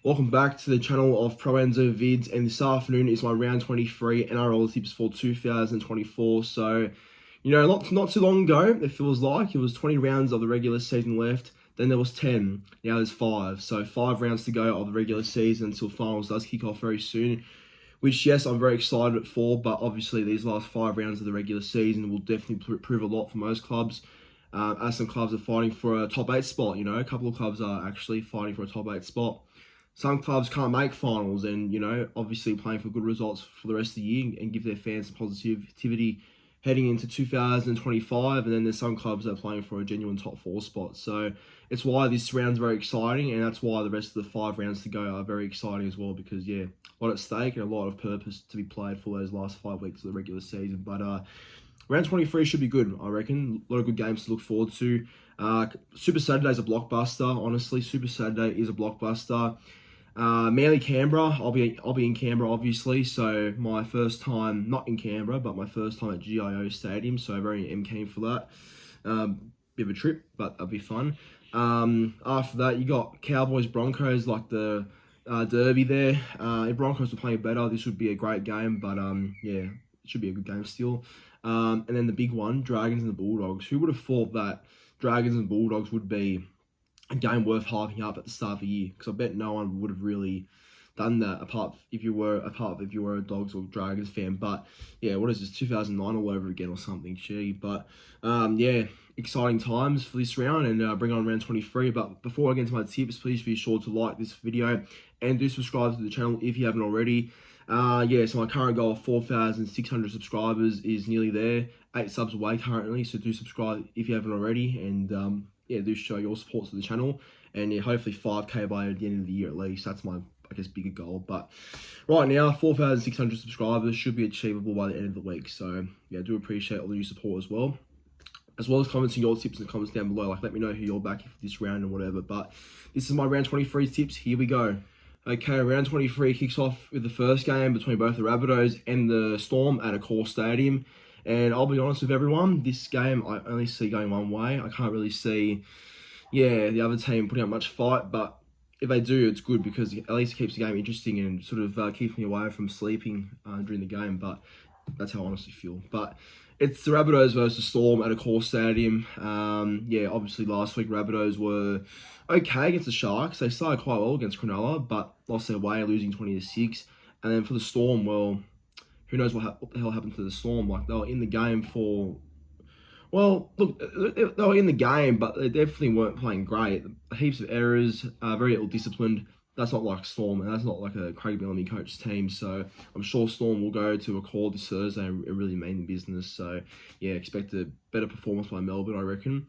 Welcome back to the channel of Pro Enzo Vids, and this afternoon is my round 23 NRL tips for 2024. So, not too long ago, it feels like it was 20 rounds of the regular season left. Then there was 10. Now there's 5. So 5 rounds to go of the regular season until finals does kick off very soon. Which, yes, I'm very excited for, but obviously these last 5 rounds of the regular season will definitely prove a lot for most clubs. As some clubs are fighting for a top 8 spot, a couple of clubs are actually fighting for a top 8 spot. Some clubs can't make finals and, obviously playing for good results for the rest of the year and give their fans some positivity heading into 2025. And then there's some clubs that are playing for a genuine top 4 spot. So it's why this round's very exciting, and that's why the rest of the 5 rounds to go are very exciting as well, because, a lot at stake and a lot of purpose to be played for those last 5 weeks of the regular season. But round 23 should be good, I reckon. A lot of good games to look forward to. Super Saturday is a blockbuster, honestly. Super Saturday is a blockbuster. Manly Canberra, I'll be in Canberra obviously, so my first time, not in Canberra, but my first time at GIO Stadium, so very keen for that. Bit of a trip, but that'll be fun. After that, you got Cowboys Broncos, like the derby there. If Broncos were playing better, this would be a great game, but it should be a good game still. And then the big one, Dragons and the Bulldogs. Who would have thought that Dragons and Bulldogs would be a game worth hyping up at the start of the year? Because I bet no one would have really done that apart if you were a Dogs or Dragons fan. But what is this, 2009 all over again or something? Gee, but exciting times for this round, and bring on round 23. But before I get into my tips, please be sure to like this video and do subscribe to the channel if you haven't already. So my current goal of 4,600 subscribers is nearly there. 8 subs away currently, so do subscribe if you haven't already, and do show your support to the channel, and hopefully 5k by the end of the year at least. That's my, bigger goal. But right now, 4,600 subscribers should be achievable by the end of the week. So do appreciate all the new support as well as commenting your tips in the comments down below. Let me know who you're backing for this round and whatever. But this is my round 23 tips. Here we go. Okay, round 23 kicks off with the first game between both the Rabbitohs and the Storm at a core stadium. And I'll be honest with everyone, this game I only see going one way. I can't really see, the other team putting up much fight. But if they do, it's good, because at least it keeps the game interesting and sort of keeps me away from sleeping during the game. But that's how I honestly feel. But it's the Rabbitohs versus the Storm at a core stadium. Obviously last week Rabbitohs were okay against the Sharks. They started quite well against Cronulla, but lost their way, losing 20-6. And then for the Storm, well, who knows what the hell happened to the Storm? They were in the game for... Well, look, they were in the game, but they definitely weren't playing great. Heaps of errors, very ill-disciplined. That's not like Storm, and that's not like a Craig Bellamy coached team. So I'm sure Storm will go to a call this Thursday and really mean the business. So, expect a better performance by Melbourne, I reckon.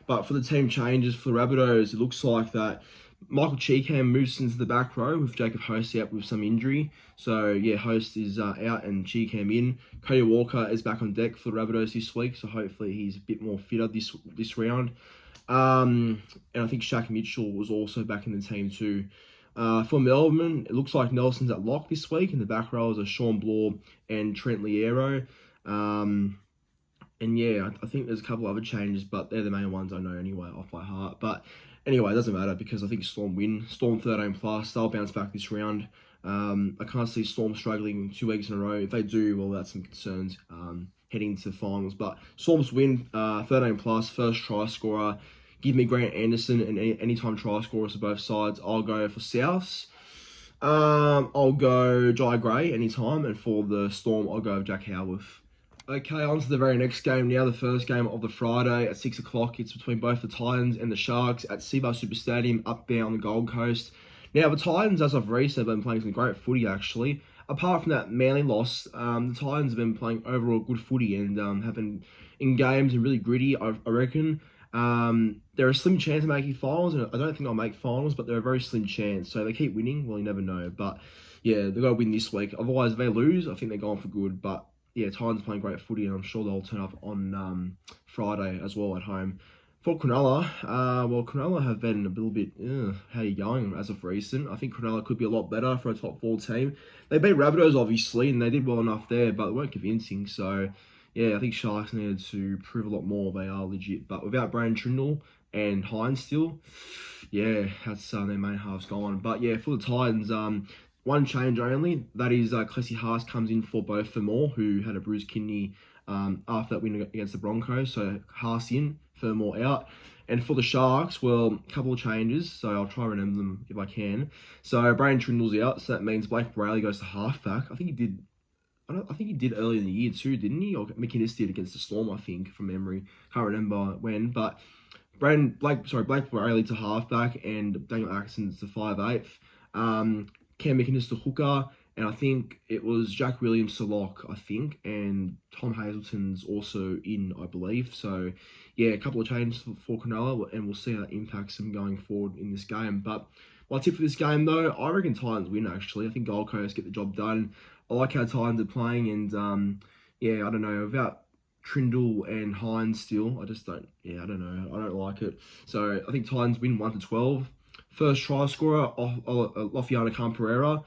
But for the team changes, for the Rabbitohs, it looks like that Michael Cheekham moves into the back row with Jacob Host out with some injury. So, Host is out and Cheekham in. Cody Walker is back on deck for the Rabbitohs this week, so hopefully he's a bit more fitter this round. And I think Shaq Mitchell was also back in the team too. For Melbourne, it looks like Nelson's at lock this week, and the back rows are Sean Bloor and Trent Liero. I think there's a couple other changes, but they're the main ones I know anyway, off by heart. But anyway, it doesn't matter, because I think Storm win. Storm 13+, they'll bounce back this round. I can't see Storm struggling 2 weeks in a row. If they do, well, that's some concerns heading into the finals. But Storm's win, 13+, first try scorer. Give me Grant Anderson and anytime try scorers for both sides. I'll go for Souths. I'll go Jai Gray anytime, and for the Storm, I'll go Jack Howarth. Okay, on to the very next game now, the first game of the Friday at 6 o'clock. It's between both the Titans and the Sharks at Seabar Super Stadium up there on the Gold Coast. Now, the Titans, as of recent, have been playing some great footy, actually. Apart from that Manly loss, the Titans have been playing overall good footy and have been in games and really gritty, I reckon. They're a slim chance of making finals, and I don't think they'll make finals, but they're a very slim chance. So they keep winning, well, you never know. But they've got to win this week. Otherwise, if they lose, I think they're going for good. But Titans playing great footy, and I'm sure they'll turn up on Friday as well at home. For Cronulla, Cronulla have been a little bit, how you going as of recent? I think Cronulla could be a lot better for a top 4 team. They beat Rabbitohs, obviously, and they did well enough there, but they weren't convincing. So, yeah, I think Sharks needed to prove a lot more they are legit. But without Brandon Trindle and Hines still, yeah, that's their main half's gone. But yeah, for the Titans, one change only. That is Klesi Haas comes in for both Fermor, who had a bruised kidney after that win against the Broncos. So Haas in, Fermor out. And for the Sharks, well, a couple of changes, so I'll try to remember them if I can. So Brandon Trindle's out, so that means Blake Brayley goes to halfback. I think he did earlier in the year too, didn't he? Or McInnes did against the Storm, I think, from memory. Can't remember when, but Blake Brayley to halfback and Daniel Atkinson to 5'8". Cam McInnes to hooker, and I think it was Jack Williams to lock, I think, and Tom Hazelton's also in, I believe. So, yeah, a couple of changes for Cronulla, and we'll see how that impacts them going forward in this game. But my tip for this game, though, I reckon Titans win, actually. I think Gold Coast get the job done. I like how Titans are playing, and, yeah, I don't know, without Trindle and Hines still, I don't know. I don't like it. So, I think Titans win 1-12. First try scorer, Lofiana Camperera.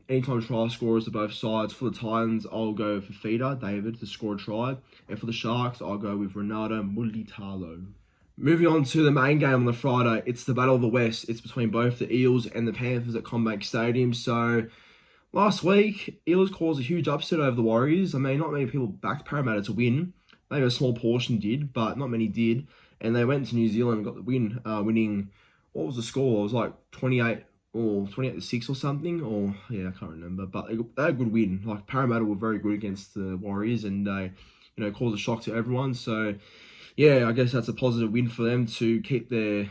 Anytime try scorers to both sides. For the Titans, I'll go for Feeder, David, to score a try. And for the Sharks, I'll go with Renato Mulitalo. Moving on to the main game on the Friday, it's the Battle of the West. It's between both the Eels and the Panthers at CommBank Stadium. So, last week, Eels caused a huge upset over the Warriors. I mean, not many people backed Parramatta to win. Maybe a small portion did, but not many did. And they went to New Zealand and got the win, winning... What was the score? It was like 28 or 28-6 or something. Or yeah, I can't remember. But they had a good win. Like Parramatta were very good against the Warriors, and they, caused a shock to everyone. So yeah, I guess that's a positive win for them to keep their,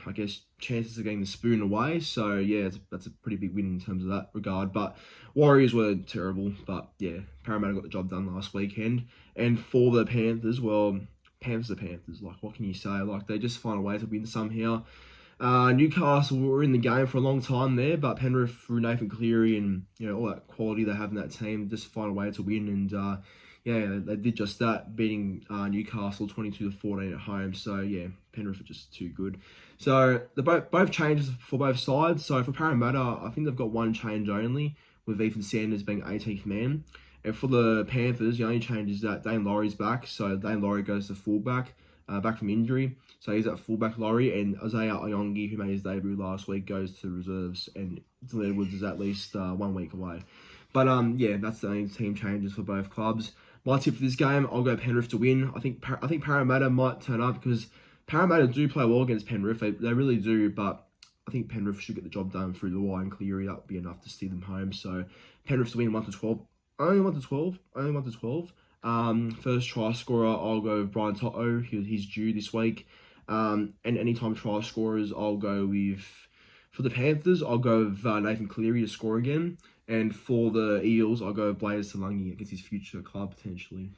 chances of getting the spoon away. So yeah, that's a pretty big win in terms of that regard. But Warriors were terrible. But yeah, Parramatta got the job done last weekend. And for the Panthers, well, Panthers are Panthers. Like, what can you say? Like, they just find a way to win somehow. Newcastle were in the game for a long time there, but Penrith, through Nathan Cleary and all that quality they have in that team, just find a way to win. And yeah, they did just that, beating Newcastle 22-14 at home. So yeah, Penrith are just too good. So the both changes for both sides. So for Parramatta, I think they've got one change only, with Ethan Sanders being 18th man. And for the Panthers, the only change is that Dane Laurie's back. So Dane Laurie goes to fullback. Back from injury, so he's at fullback Laurie, and Isaiah Iongi, who made his debut last week, goes to reserves, and Dylan Edwards is at least 1 week away. But yeah, that's the only team changes for both clubs. My tip for this game, I'll go Penrith to win. I think Parramatta might turn up, because Parramatta do play well against Penrith, they really do, but I think Penrith should get the job done through Luai and Cleary. That would be enough to see them home. So Penrith to win 1-12, only 1-12. First try scorer, I'll go with Brian Toto. He's due this week. And anytime try scorers, I'll go with... For the Panthers, I'll go with Nathan Cleary to score again. And for the Eels, I'll go with Blaze Talangi against his future club, potentially.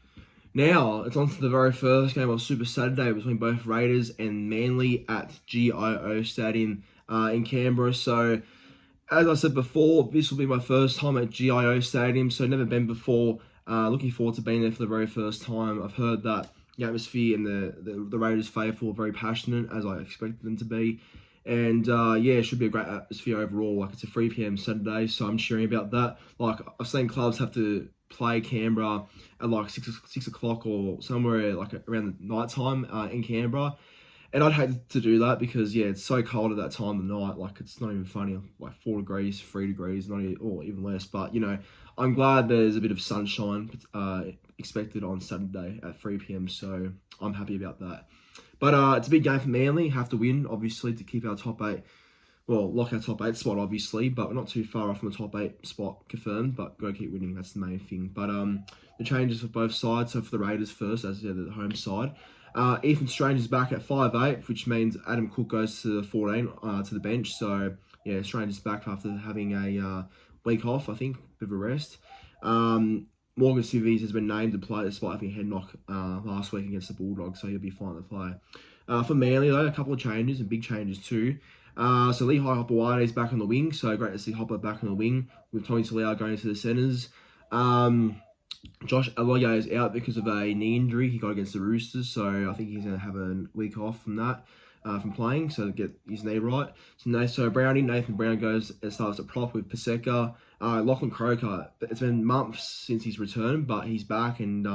Now, it's on to the very first game of Super Saturday between both Raiders and Manly at GIO Stadium in Canberra. So, as I said before, this will be my first time at GIO Stadium, so never been before. Looking forward to being there for the very first time. I've heard that the atmosphere and the Raiders faithful are very passionate, as I expected them to be. And yeah, it should be a great atmosphere overall. Like, it's a 3 p.m. Saturday, so I'm cheering about that. Like, I've seen clubs have to play Canberra at like 6 o'clock or somewhere like around the night time in Canberra. And I'd hate to do that because, yeah, it's so cold at that time of the night. Like, it's not even funny. Like 4 degrees, 3 degrees, not even, or even less. But, I'm glad there's a bit of sunshine expected on Saturday at 3 p.m. So I'm happy about that. But it's a big game for Manly. Have to win, obviously, to keep our top 8. Well, lock our top 8 spot, obviously. But we're not too far off from the top 8 spot confirmed. But got to keep winning. That's the main thing. But the changes for both sides. So for the Raiders first, as I said, the home side. Ethan Strange is back at 5'8", which means Adam Cook goes to 14 to the bench. So, yeah, Strange is back after having a week off, I think, bit of a rest. Morgan Civies has been named to play despite having a head knock last week against the Bulldogs, so he'll be fine to play. For Manly, though, a couple of changes, and big changes too. So Lehigh Hopper is back on the wing, so great to see Hopper back on the wing, with Tommy Talau going to the centres. Josh Aloiai is out because of a knee injury he got against the Roosters, so I think he's going to have a week off from that. from playing, so to get his knee right. So Nathan Brown goes and starts at prop with Paseka. Lachlan Croker, it's been months since he's returned, but he's back, and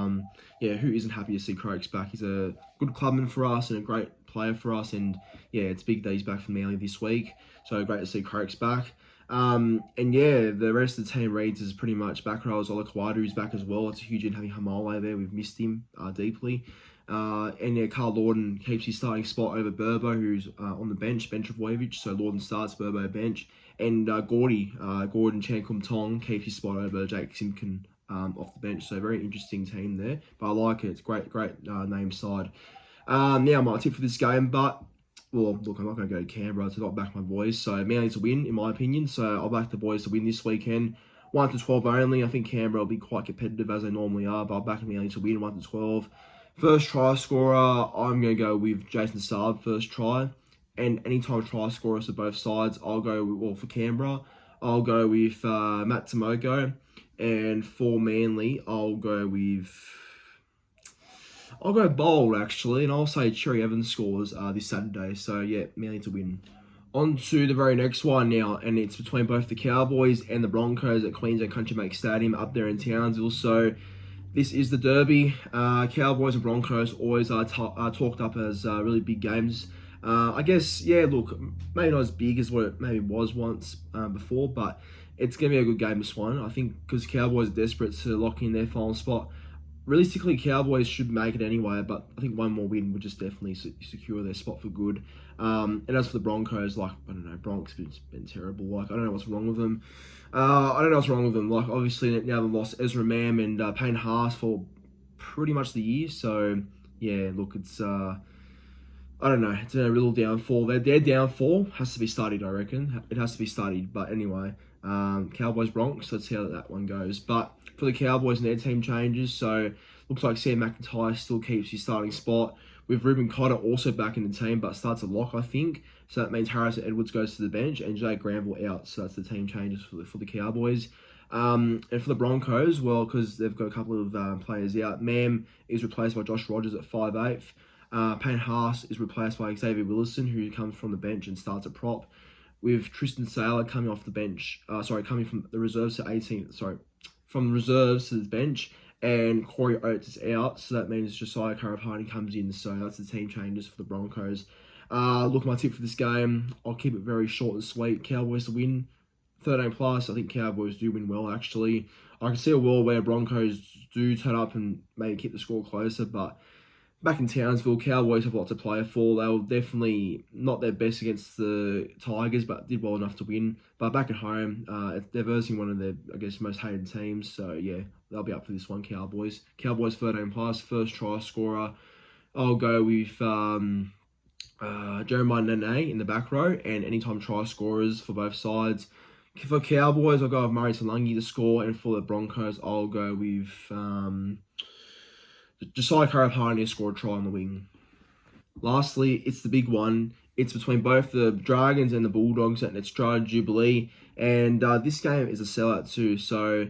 who isn't happy to see Croaks back? He's a good clubman for us and a great player for us, and it's big that he's back from Manly this week, so great to see Croaks back. The rest of the team reads is pretty much back row. Ola Kawadu back as well. It's a huge in having Hamale there. We've missed him Deeply. Carl Lorden keeps his starting spot over Burbo, who's on the bench of Vojevic. So Lorden starts, Burbo bench. And Gordon Chankum Tong keeps his spot over Jake Simpkin off the bench. So very interesting team there. But I like it. It's great name side. Now my tip for this game, but well, look, I'm not going to go to Canberra to not back my boys. So Manly to win, in my opinion. So I'll back the boys to win this weekend. 1 to 12 only. I think Canberra will be quite competitive as they normally are, but I'll back Manly to win 1 to 12. First try scorer, I'm going to go with Jason Saab, first try. And anytime try scorers for both sides, I'll go for Canberra, I'll go with Matt Tomoko. And for Manly, I'll go bold, actually, and I'll say Cherry Evans scores this Saturday. So, Manly to win. On to the very next one now, and it's between both the Cowboys and the Broncos at Queensland Country Bank Stadium up there in Townsville. So, this is the Derby. Cowboys and Broncos always are talked up as really big games. I guess, look, maybe not as big as what it maybe was once before, but it's going to be a good game, this one. I think because Cowboys are desperate to lock in their final spot. Realistically, Cowboys should make it anyway, but I think one more win would just definitely secure their spot for good. And as for the Broncos, Broncos been terrible. I don't know what's wrong with them. Obviously, now they've lost Ezra Mam and Payne Haas for pretty much the year. So, look, it's... I don't know. It's a real downfall. Their downfall has to be studied, I reckon. It has to be studied. But anyway, Cowboys Bronx, let's see how that one goes. But for the Cowboys and their team changes, so looks like Sam McIntyre still keeps his starting spot, with Ruben Cotter also back in the team, but starts a lock, I think. So that means Harrison Edwards goes to the bench and Jake Granville out. So that's the team changes for the Cowboys. And for the Broncos, well, because they've got a couple of players out, Mam is replaced by Josh Rogers at 5'8". Payne Haas is replaced by Xavier Willison, who comes from the bench and starts at prop, with Tristan Saylor coming off the bench. Coming from the reserves to from the reserves to the bench, and Corey Oates is out. So that means Josiah Karapani comes in. So that's the team changes for the Broncos. Look, my tip for this game, I'll keep it very short and sweet. Cowboys to win, 13 plus. I think Cowboys do win well, actually. I can see a world where Broncos do turn up and maybe keep the score closer, but back in Townsville, Cowboys have a lot to play for. They were definitely not their best against the Tigers, but did well enough to win. But back at home, they're versing one of their, most hated teams. So, they'll be up for this one, Cowboys. Cowboys 13 plus, first try scorer. I'll go with Jeremiah Nene in the back row, and anytime try scorers for both sides. For Cowboys, I'll go with Murray Talangi to score, and for the Broncos, I'll go with... Josiah Karapani scored a try on the wing. Lastly, it's the big one. It's between both the Dragons and the Bulldogs at Netstrata Jubilee. And this game is a sellout too. So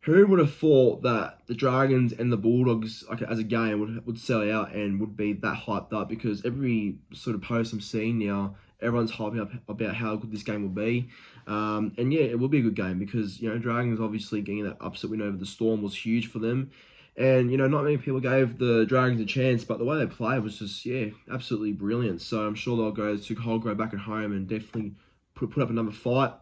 who would have thought that the Dragons and the Bulldogs, as a game, would sell out and would be that hyped up? Because every sort of post I'm seeing now, everyone's hyping up about how good this game will be. It will be a good game because, Dragons obviously getting that upset win over the Storm was huge for them. And, not many people gave the Dragons a chance, but the way they played was just, absolutely brilliant. So I'm sure they'll go to Colgrove back at home and definitely put up another fight.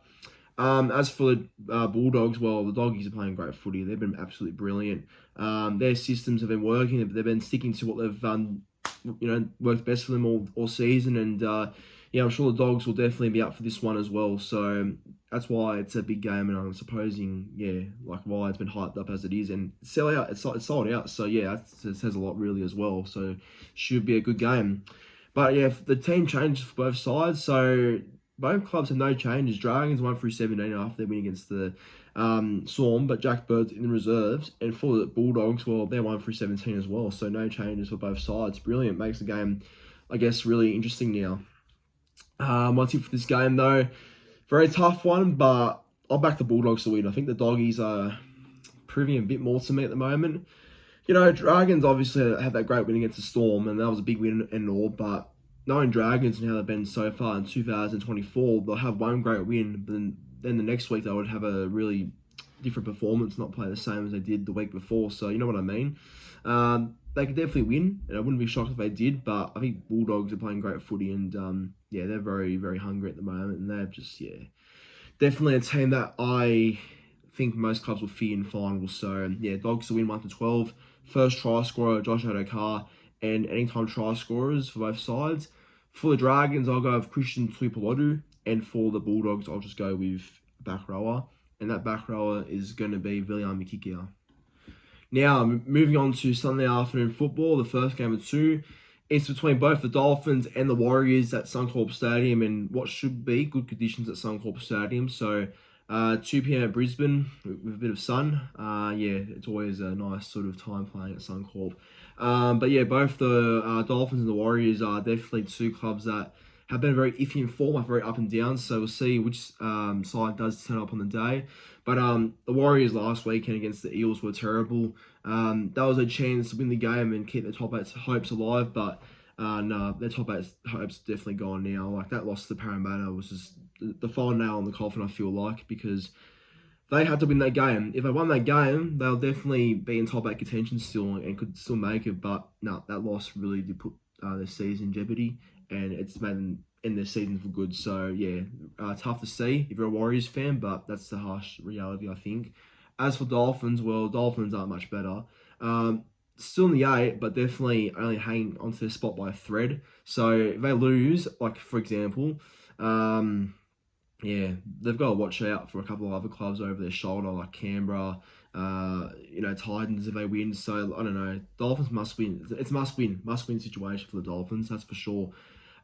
As for the Bulldogs, well, the Doggies are playing great footy. They've been absolutely brilliant. Their systems have been working. They've been sticking to what they've done, worked best for them all season. And, I'm sure the Dogs will definitely be up for this one as well. So that's why it's a big game, and I'm supposing, why it's been hyped up as it is. And it's sold out. So, that says a lot really as well. So should be a good game. But, the team changes for both sides. So both clubs have no changes. Dragons 1 through 17 after their win against the Storm, but Jack Bird's in the reserves. And for the Bulldogs, well, they're 1 through 17 as well. So no changes for both sides. Brilliant. Makes the game, really interesting now. My tip for this game, though, very tough one, but I'll back the Bulldogs to win. I think the Doggies are proving a bit more to me at the moment. Dragons obviously had that great win against the Storm, and that was a big win and all, but knowing Dragons and how they've been so far in 2024, they'll have one great win, but then the next week they would have a really different performance, not play the same as they did the week before. So you know what I mean. They could definitely win, and I wouldn't be shocked if they did. But I think Bulldogs are playing great footy, and yeah, they're very, very hungry at the moment, and they're just definitely a team that I think most clubs will fear in finals. So yeah, Dogs to win 1-12. First try scorer Josh Adokar, and anytime try scorers for both sides. For the Dragons, I'll go with Christian Tuipulotu, and for the Bulldogs, I'll just go with back rower, and that back rower is going to be Viliame Kikau. Now, moving on to Sunday afternoon football, the first game of two. It's between both the Dolphins and the Warriors at Suncorp Stadium in what should be good conditions at Suncorp Stadium. So, 2 p.m. at Brisbane with a bit of sun. Yeah, it's always a nice sort of time playing at Suncorp. But yeah, both the Dolphins and the Warriors are definitely two clubs that have been very iffy in form, very up and down. So we'll see which side does turn up on the day. But the Warriors last weekend against the Eels were terrible. That was a chance to win the game and keep their top eight's hopes alive. But no, their top eight's hopes are definitely gone now. Like that loss to Parramatta was just the final nail on the coffin, I feel like, because they had to win that game. If they won that game, they'll definitely be in top 8 contention still and could still make it. But no, that loss really did put their season in jeopardy, and it's made them end their season for good. So yeah, tough to see if you're a Warriors fan, but that's the harsh reality, I think. As for Dolphins, well, Dolphins aren't much better. Still in the 8, but definitely only hanging onto their spot by a thread. So if they lose, like for example, yeah, they've got to watch out for a couple of other clubs over their shoulder, like Canberra, Titans if they win. So I don't know. Dolphins must win. It's a must win situation for the Dolphins. That's for sure.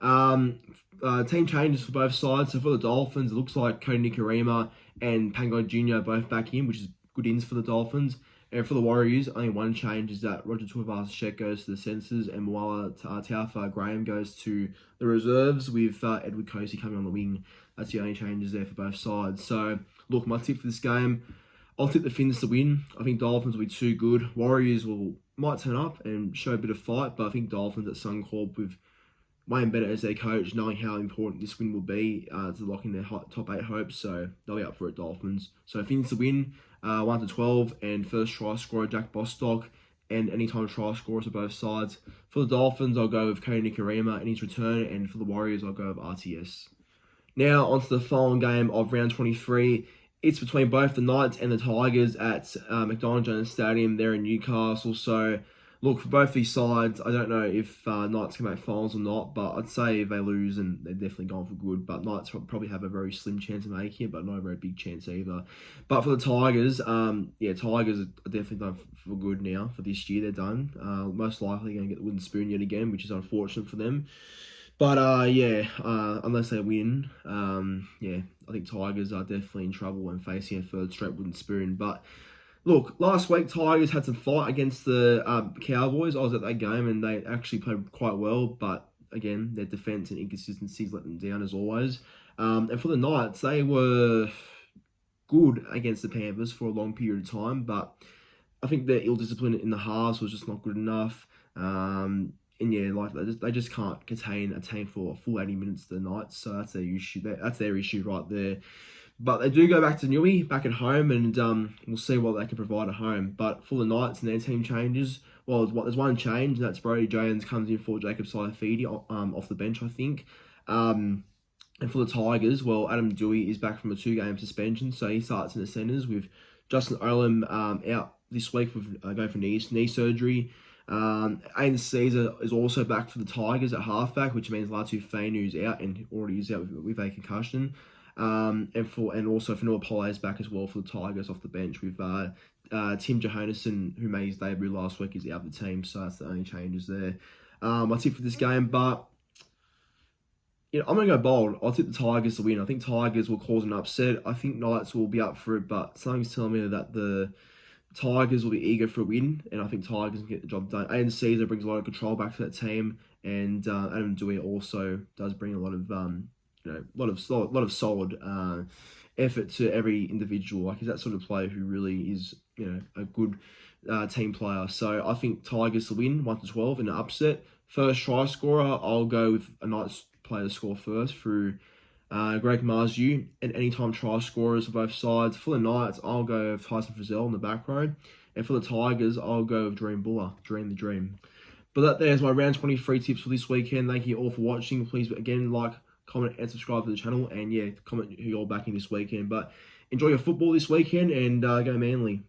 Team changes for both sides. So for the Dolphins, it looks like Cody Nikorima and Pangai Jr. are both back in, which is good ins for the Dolphins. And for the Warriors, only one change is that Roger Tuivasa-Sheck goes to the Senators and Moala Taufa Graham goes to the reserves with Edward Cosey coming on the wing. That's the only changes there for both sides. So, look, my tip for this game, I'll tip the Finns to win. I think Dolphins will be too good. Warriors might turn up and show a bit of fight, but I think Dolphins at Suncorp with Wayne Bennett as their coach, knowing how important this win will be to lock in their top 8 hopes. So, they'll be up for it, Dolphins. So, Finns to win. 1-12, and first try scorer Jack Bostock, and anytime try scorers of both sides. For the Dolphins, I'll go with Cody Nikorima in his return, and for the Warriors, I'll go with RTS. Now, onto the final game of round 23. It's between both the Knights and the Tigers at McDonald Jones Stadium there in Newcastle. So, look, for both these sides, I don't know if Knights can make finals or not, but I'd say if they lose, and they're definitely going for good. But Knights probably have a very slim chance of making it, but not a very big chance either. But for the Tigers, Tigers are definitely done for good now. For this year, they're done. Most likely going to get the wooden spoon yet again, which is unfortunate for them. But unless they win, I think Tigers are definitely in trouble when facing a third straight wooden spoon. But look, last week Tigers had some fight against the Cowboys. I was at that game and they actually played quite well, but again, their defence and inconsistencies let them down as always. And for the Knights, they were good against the Panthers for a long period of time, but I think their ill discipline in the halves was just not good enough. And yeah, like they just can't contain a team for a full 80 minutes to the Knights, so that's their issue. That's their issue right there. But they do go back to Newey, back at home, and we'll see what they can provide at home. But for the Knights and their team changes, well, there's one change, and that's Brody Jones comes in for Jacob Saifidi off the bench, I think. And for the Tigers, well, Adam Dewey is back from a 2-game suspension, so he starts in the centres with Justin Olam out this week with going for knee surgery. Aiden Caesar is also back for the Tigers at halfback, which means Latu Fainu's out and already is out with a concussion. And also Fanua Pole is back as well for the Tigers off the bench with Tim Johannesson, who made his debut last week, is out of the team, so that's the only changes there. My tip for this game, but I'm going to go bold. I'll tip the Tigers to win. I think Tigers will cause an upset. I think Knights will be up for it, but something's telling me that the Tigers will be eager for a win, and I think Tigers can get the job done. Aiden Caesar brings a lot of control back to that team, and Adam Dewey also does bring a lot of solid effort to every individual. Like he's that sort of player who really is a good team player. So I think Tigers to win 1-12 in an upset. First try scorer, I'll go with a Knights player to score first through Greg Marzu. And anytime try scorers for both sides. For the Knights, I'll go with Tyson Frizzell in the back row. And for the Tigers, I'll go with Dream Buller. Dream the dream. But there's my round 23 tips for this weekend. Thank you all for watching. Please, again, like, comment, and subscribe to the channel. And, yeah, comment who you're backing this weekend. But enjoy your football this weekend and go Manly.